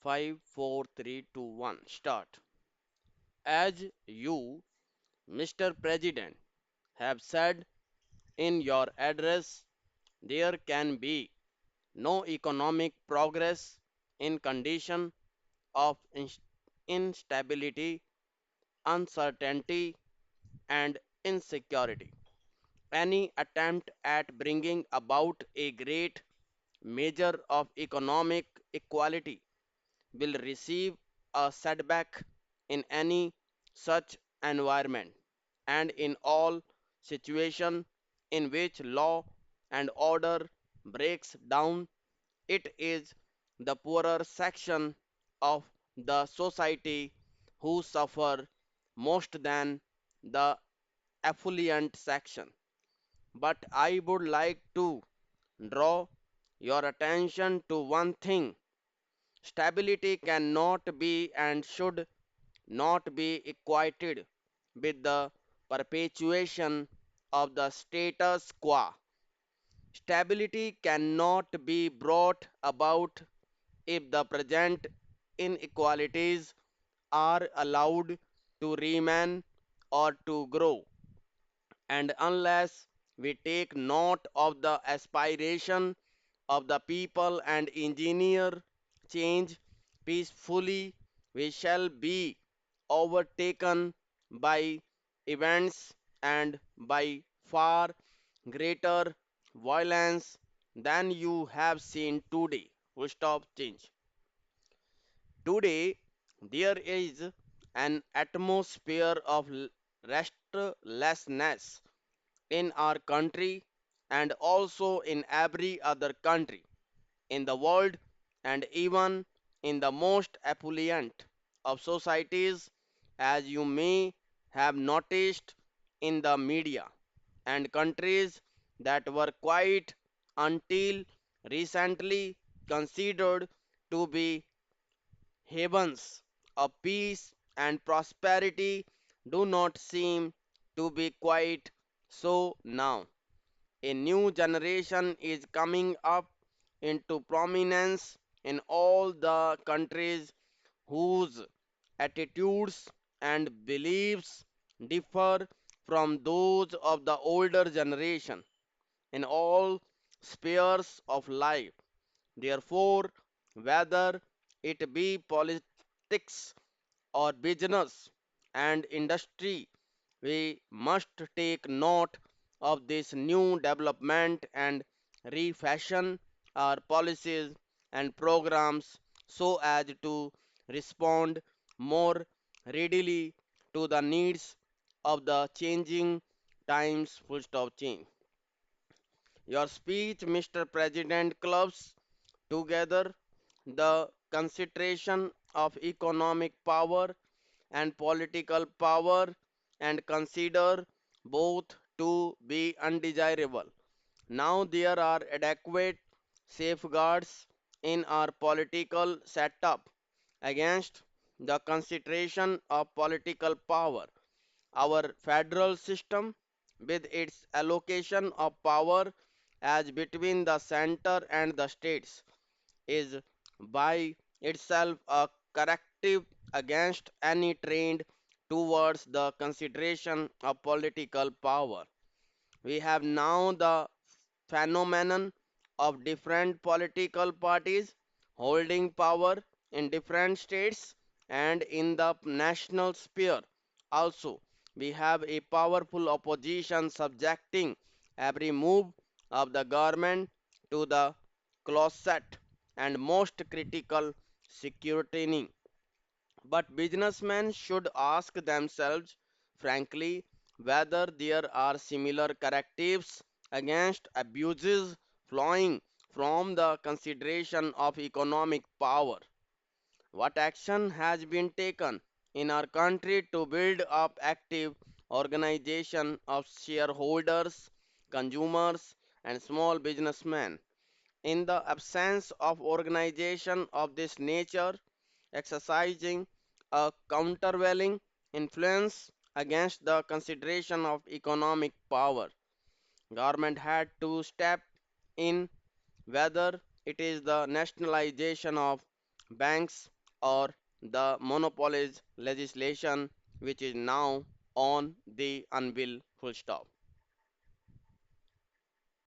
5, 4, 3, 2, 1. Start. As you, Mr. President, have said in your address, there can be no economic progress in condition of instability, uncertainty, and insecurity. Any attempt at bringing about a great measure of economic equality will receive a setback in any such environment and in all situations in which law and order breaks down. It is the poorer section of the society who suffer most than the affluent section. But I would like to draw your attention to one thing. Stability cannot be and should not be equated with the perpetuation of the status quo. Stability cannot be brought about if the present inequalities are allowed to remain or to grow, and unless we take note of the aspiration of the people and engineer change peacefully, we shall be overtaken by events and by far greater violence than you have seen today. Full stop change. Today, there is an atmosphere of restlessness in our country and also in every other country in the world, and even in the most affluent of societies, as you may have noticed in the media, and countries that were quite until recently considered to be havens of peace and prosperity do not seem to be quite so now. A new generation is coming up into prominence in all the countries whose attitudes and beliefs differ from those of the older generation in all spheres of life. Therefore, whether it be politics or business and industry, we must take note of this new development and refashion our policies and programs so as to respond more readily to the needs of the changing times. Full stop change. Your speech, Mr. President, clubs together the concentration of economic power and political power and consider both to be undesirable. Now there are adequate safeguards in our political setup against the concentration of political power. Our federal system, with its allocation of power as between the center and the states, is by itself a corrective against any trend towards the consideration of political power. We have now the phenomenon of different political parties holding power in different states and in the national sphere. Also, we have a powerful opposition subjecting every move of the government to the closet and most critical scrutiny. But businessmen should ask themselves frankly whether there are similar correctives against abuses flowing from the consideration of economic power. What action has been taken in our country to build up active organization of shareholders, consumers, and small businessmen? In the absence of organization of this nature, exercising a countervailing influence against the consideration of economic power, government had to step in, whether it is the nationalization of banks or the monopolies legislation which is now on the anvil full stop.